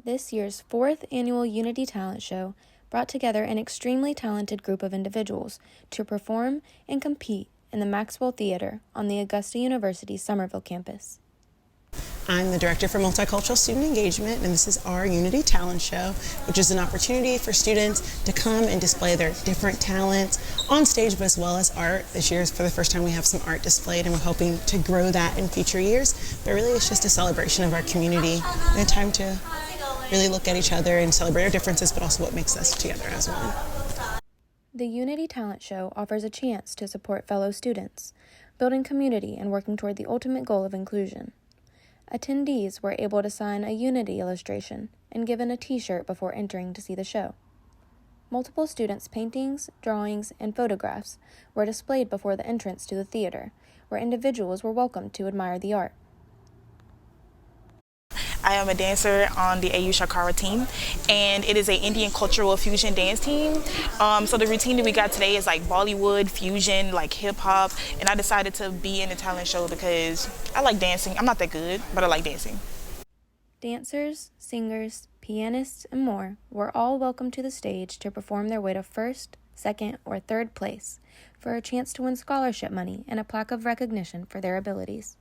This year's fourth annual Unity Talent Show brought together an extremely talented group of individuals to perform and compete in the Maxwell Theater on the Augusta University Somerville campus. I'm the Director for Multicultural Student Engagement, and this is our Unity Talent Show, which is an opportunity for students to come and display their different talents on stage, but as well as art. This year, for the first time, we have some art displayed, and we're hoping to grow that in future years. But really, it's just a celebration of our community and a time to really look at each other and celebrate our differences, but also what makes us together as one. The Unity Talent Show offers a chance to support fellow students, building community and working toward the ultimate goal of inclusion. Attendees were able to sign a Unity illustration and given a t-shirt before entering to see the show. Multiple students' paintings, drawings, and photographs were displayed before the entrance to the theater, where individuals were welcome to admire the art. I am a dancer on the AU Shakara team, and it is an Indian cultural fusion dance team. So the routine that we got today is like Bollywood, fusion, like hip hop, and I decided to be in the talent show because I like dancing. I'm not that good, but I like dancing. Dancers, singers, pianists, and more were all welcome to the stage to perform their way to first, second, or third place for a chance to win scholarship money and a plaque of recognition for their abilities.